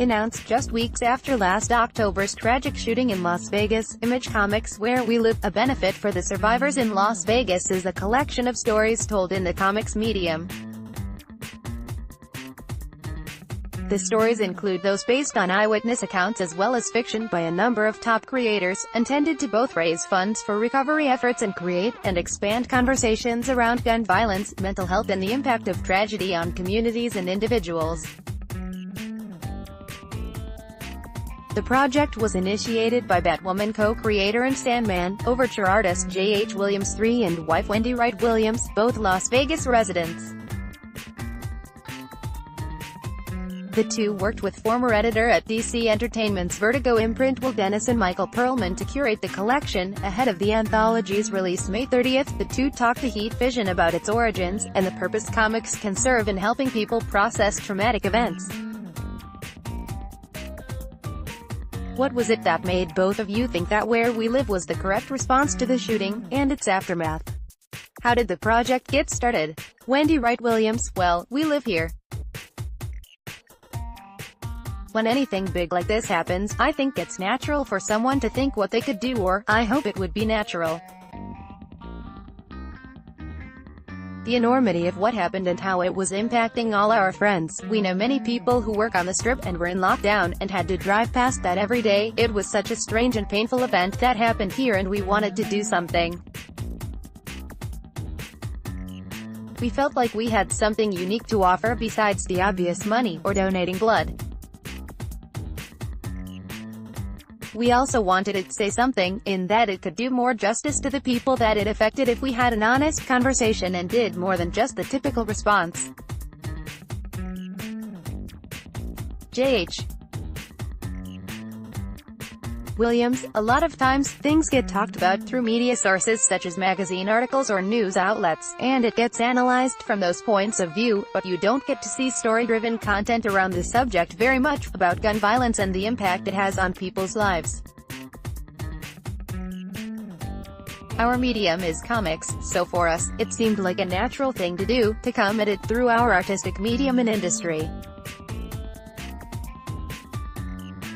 announced just weeks after last October's tragic shooting in Las Vegas. Image Comics Where We Live, a benefit for the survivors in Las Vegas, is a collection of stories told in the comics medium. The stories include those based on eyewitness accounts as well as fiction by a number of top creators, intended to both raise funds for recovery efforts and create and expand conversations around gun violence, mental health and the impact of tragedy on communities and individuals. The project was initiated by Batwoman co-creator and Sandman Overture artist J.H. Williams III and wife Wendy Wright Williams, both Las Vegas residents. The two worked with former editor at DC Entertainment's Vertigo imprint Will Dennis and Michael Perlman to curate the collection. Ahead of the anthology's release May 30th, the two talked to Heat Vision about its origins, and the purpose comics can serve in helping people process traumatic events. What was it that made both of you think that Where We Live was the correct response to the shooting, and its aftermath? How did the project get started? Wendy Wright Williams: Well, we live here. When anything big like this happens, I think it's natural for someone to think what they could do, or, I hope it would be natural. The enormity of what happened and how it was impacting all our friends. We know many people who work on the Strip and were in lockdown, and had to drive past that every day. It was such a strange and painful event that happened here and we wanted to do something. We felt like we had something unique to offer besides the obvious money, or donating blood. We also wanted it to say something, in that it could do more justice to the people that it affected if we had an honest conversation and did more than just the typical response. J.H. Williams: A lot of times, things get talked about through media sources such as magazine articles or news outlets, and it gets analyzed from those points of view, but you don't get to see story-driven content around the subject very much, about gun violence and the impact it has on people's lives. Our medium is comics, so for us, it seemed like a natural thing to do, to come at it through our artistic medium and industry.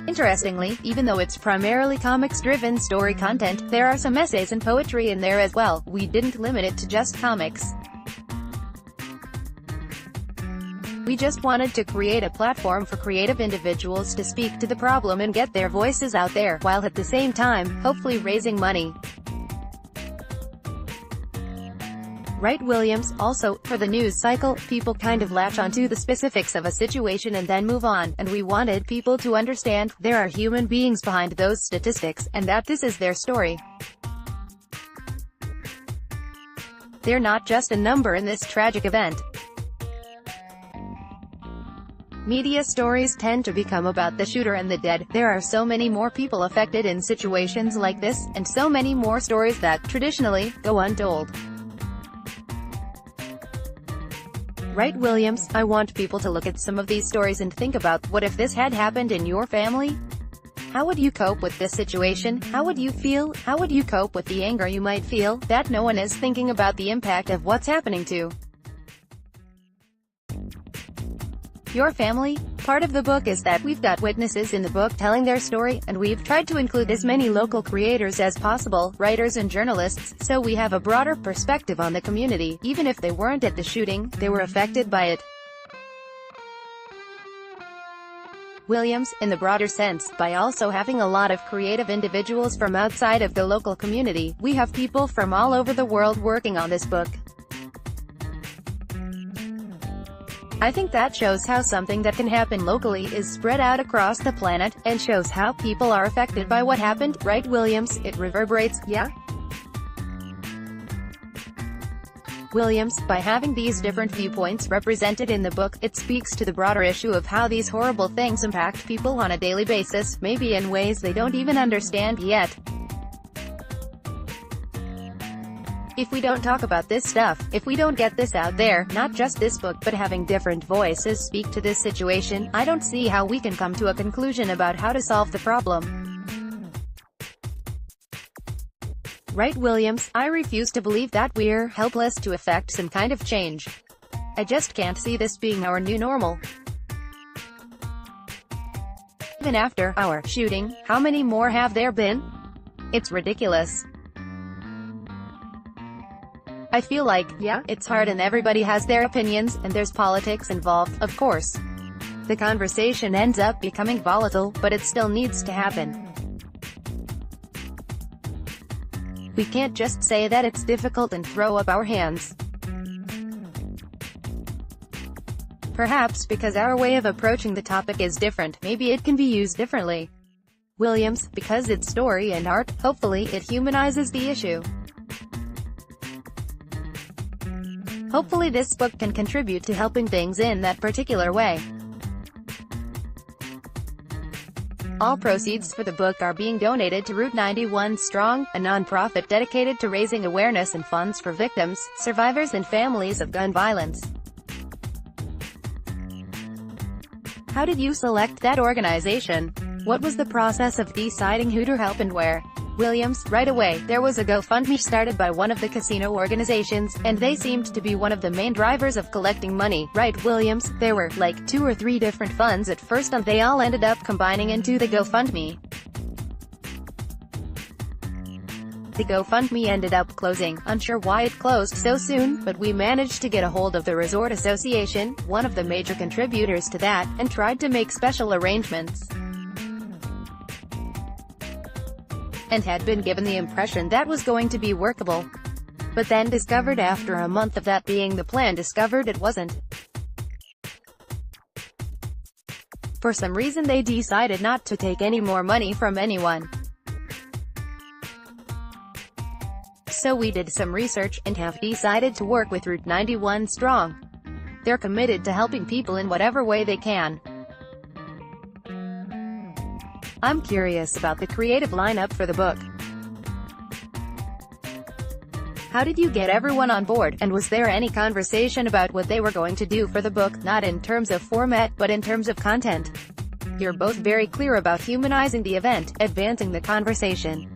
Interestingly, even though it's primarily comics-driven story content, there are some essays and poetry in there as well. We didn't limit it to just comics. We just wanted to create a platform for creative individuals to speak to the problem and get their voices out there, while at the same time, hopefully raising money. Wright Williams: Also, for the news cycle, people kind of latch onto the specifics of a situation and then move on, and we wanted people to understand, there are human beings behind those statistics, and that this is their story. They're not just a number in this tragic event. Media stories tend to become about the shooter and the dead. There are so many more people affected in situations like this, and so many more stories that, traditionally, go untold. Wright Williams: I want people to look at some of these stories and think about, what if this had happened in your family? How would you cope with this situation? How would you feel? How would you cope with the anger you might feel, that no one is thinking about the impact of what's happening to your family? Part of the book is that we've got witnesses in the book telling their story, and we've tried to include as many local creators as possible, writers and journalists, so we have a broader perspective on the community. Even if they weren't at the shooting, they were affected by it. Williams: In the broader sense, by also having a lot of creative individuals from outside of the local community, we have people from all over the world working on this book. I think that shows how something that can happen locally is spread out across the planet, and shows how people are affected by what happened. Wright Williams: It reverberates, yeah? Williams: By having these different viewpoints represented in the book, it speaks to the broader issue of how these horrible things impact people on a daily basis, maybe in ways they don't even understand yet. If we don't talk about this stuff, if we don't get this out there, not just this book but having different voices speak to this situation, I don't see how we can come to a conclusion about how to solve the problem. Wright Williams: I refuse to believe that we're helpless to effect some kind of change. I just can't see this being our new normal. Even after our shooting, how many more have there been? It's ridiculous. I feel like, yeah, it's hard and everybody has their opinions, and there's politics involved, of course. The conversation ends up becoming volatile, but it still needs to happen. We can't just say that it's difficult and throw up our hands. Perhaps because our way of approaching the topic is different, maybe it can be used differently. Williams, because it's story and art, hopefully it humanizes the issue. Hopefully this book can contribute to helping things in that particular way. All proceeds for the book are being donated to Route 91 Strong, a non-profit dedicated to raising awareness and funds for victims, survivors and families of gun violence. How did you select that organization? What was the process of deciding who to help and where? Williams, right away, there was a GoFundMe started by one of the casino organizations, and they seemed to be one of the main drivers of collecting money. Right, Williams, there were, like, 2 or 3 different funds at first and they all ended up combining into the GoFundMe. The GoFundMe ended up closing, unsure why it closed so soon, but we managed to get a hold of the Resort Association, one of the major contributors to that, and tried to make special arrangements. And had been given the impression that was going to be workable. But then discovered after a month of that being the plan discovered it wasn't. For some reason they decided not to take any more money from anyone. So we did some research, and have decided to work with Route 91 Strong. They're committed to helping people in whatever way they can. I'm curious about the creative lineup for the book. How did you get everyone on board, and was there any conversation about what they were going to do for the book, not in terms of format, but in terms of content? You're both very clear about humanizing the event, advancing the conversation.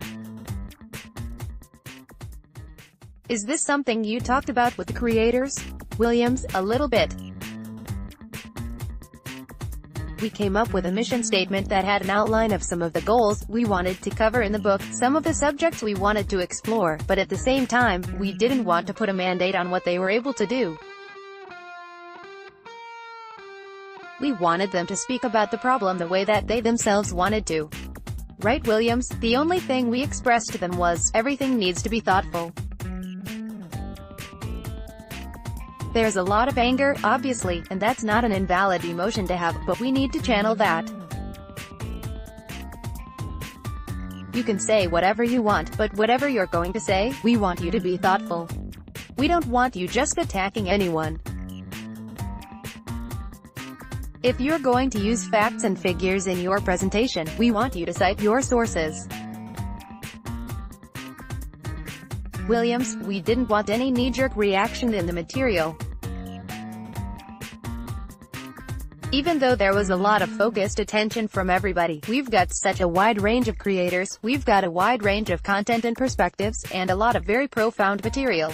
Is this something you talked about with the creators? Williams, a little bit. We came up with a mission statement that had an outline of some of the goals we wanted to cover in the book, some of the subjects we wanted to explore, but at the same time, we didn't want to put a mandate on what they were able to do. We wanted them to speak about the problem the way that they themselves wanted to. Right, Williams? The only thing we expressed to them was, everything needs to be thoughtful. There's a lot of anger, obviously, and that's not an invalid emotion to have, but we need to channel that. You can say whatever you want, but whatever you're going to say, we want you to be thoughtful. We don't want you just attacking anyone. If you're going to use facts and figures in your presentation, we want you to cite your sources. Williams, we didn't want any knee-jerk reaction in the material. Even though there was a lot of focused attention from everybody, we've got such a wide range of creators, we've got a wide range of content and perspectives, and a lot of very profound material.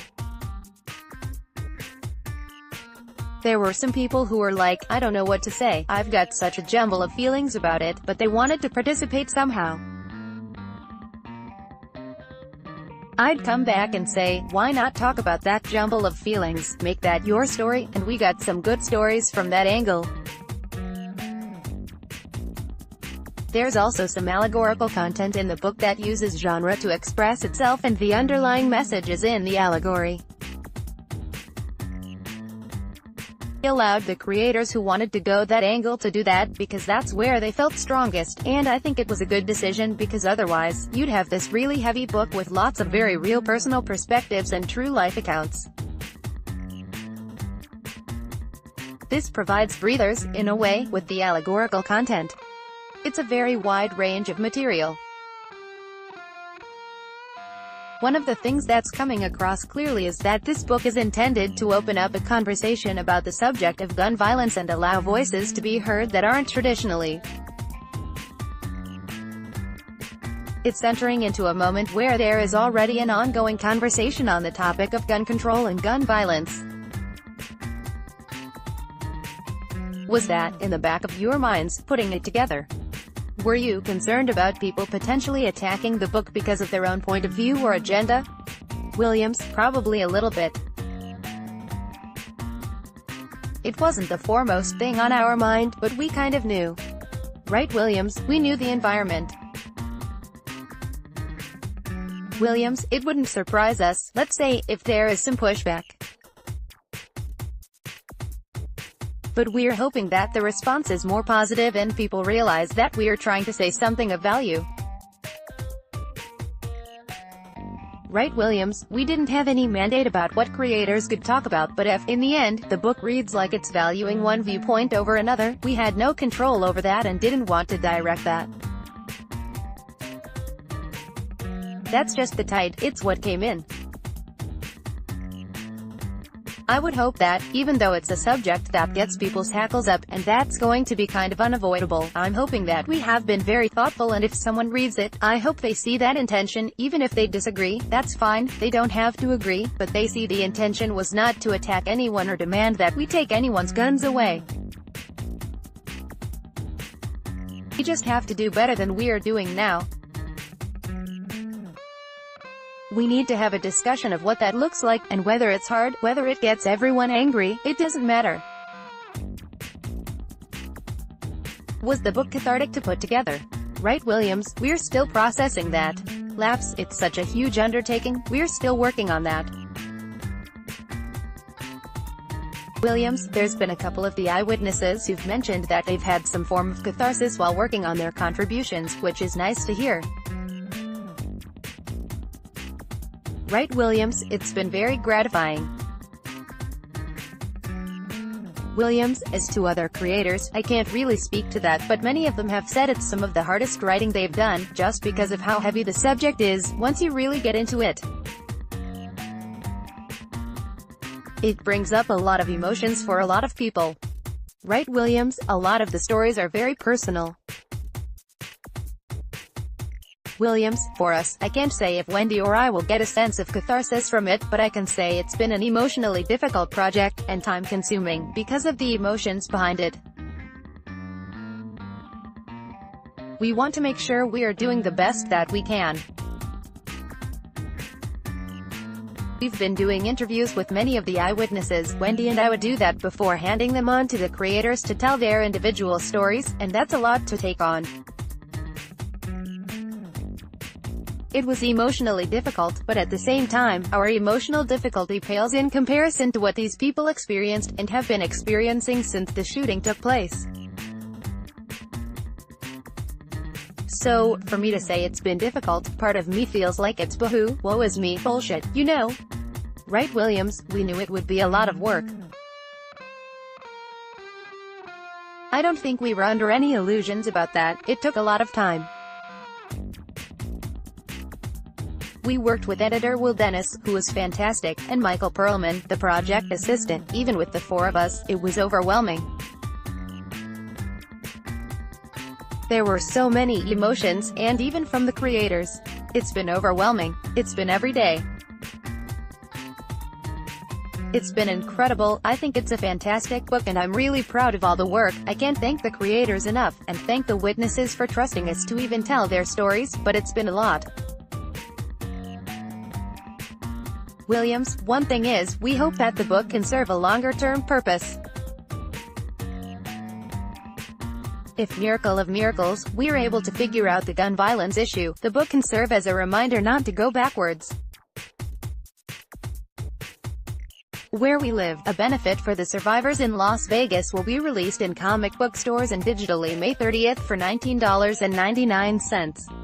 There were some people who were like, I don't know what to say, I've got such a jumble of feelings about it, but they wanted to participate somehow. I'd come back and say, why not talk about that jumble of feelings, make that your story, and we got some good stories from that angle. There's also some allegorical content in the book that uses genre to express itself, and the underlying message is in the allegory. We allowed the creators who wanted to go that angle to do that, because that's where they felt strongest, and I think it was a good decision, because otherwise, you'd have this really heavy book with lots of very real personal perspectives and true life accounts. This provides breathers, in a way, with the allegorical content. It's a very wide range of material. One of the things that's coming across clearly is that this book is intended to open up a conversation about the subject of gun violence and allow voices to be heard that aren't traditionally. It's entering into a moment where there is already an ongoing conversation on the topic of gun control and gun violence. Was that, in the back of your minds, putting it together? Were you concerned about people potentially attacking the book because of their own point of view or agenda? Williams, probably a little bit. It wasn't the foremost thing on our mind, but we kind of knew. Right, Williams? We knew the environment. Williams, it wouldn't surprise us, let's say, if there is some pushback. But we're hoping that the response is more positive and people realize that we're trying to say something of value. Right, Williams? We didn't have any mandate about what creators could talk about, but if, in the end, the book reads like it's valuing one viewpoint over another, we had no control over that and didn't want to direct that. That's just the tide, it's what came in. I would hope that, even though it's a subject that gets people's hackles up, and that's going to be kind of unavoidable, I'm hoping that we have been very thoughtful, and if someone reads it, I hope they see that intention. Even if they disagree, that's fine, they don't have to agree, but they see the intention was not to attack anyone or demand that we take anyone's guns away. We just have to do better than we are doing now. We need to have a discussion of what that looks like, and whether it's hard, whether it gets everyone angry, it doesn't matter. Was the book cathartic to put together? Right, Williams? We're still processing that. Laughs, it's such a huge undertaking, we're still working on that. Williams, there's been a couple of the eyewitnesses who've mentioned that they've had some form of catharsis while working on their contributions, which is nice to hear. Right, Williams? It's been very gratifying. Williams, as to other creators, I can't really speak to that, but many of them have said it's some of the hardest writing they've done, just because of how heavy the subject is, once you really get into it. It brings up a lot of emotions for a lot of people. Right, Williams? A lot of the stories are very personal. Williams, for us, I can't say if Wendy or I will get a sense of catharsis from it, but I can say it's been an emotionally difficult project, and time-consuming, because of the emotions behind it. We want to make sure we are doing the best that we can. We've been doing interviews with many of the eyewitnesses. Wendy and I would do that before handing them on to the creators to tell their individual stories, and that's a lot to take on. It was emotionally difficult, but at the same time, our emotional difficulty pales in comparison to what these people experienced, and have been experiencing since the shooting took place. So, for me to say it's been difficult, part of me feels like it's boo-hoo, woe is me, bullshit, you know. Right, Williams? We knew it would be a lot of work. I don't think we were under any illusions about that, it took a lot of time. We worked with editor Will Dennis, who was fantastic, and Michael Perlman, the project assistant. Even with the four of us, it was overwhelming. There were so many emotions, and even from the creators. It's been overwhelming. It's been every day. It's been incredible. I think it's a fantastic book, and I'm really proud of all the work. I can't thank the creators enough, and thank the witnesses for trusting us to even tell their stories, but it's been a lot. Williams, one thing is, we hope that the book can serve a longer-term purpose. If, miracle of miracles, we're able to figure out the gun violence issue, the book can serve as a reminder not to go backwards. Where We Live, a benefit for the survivors in Las Vegas, will be released in comic book stores and digitally May 30th for $19.99.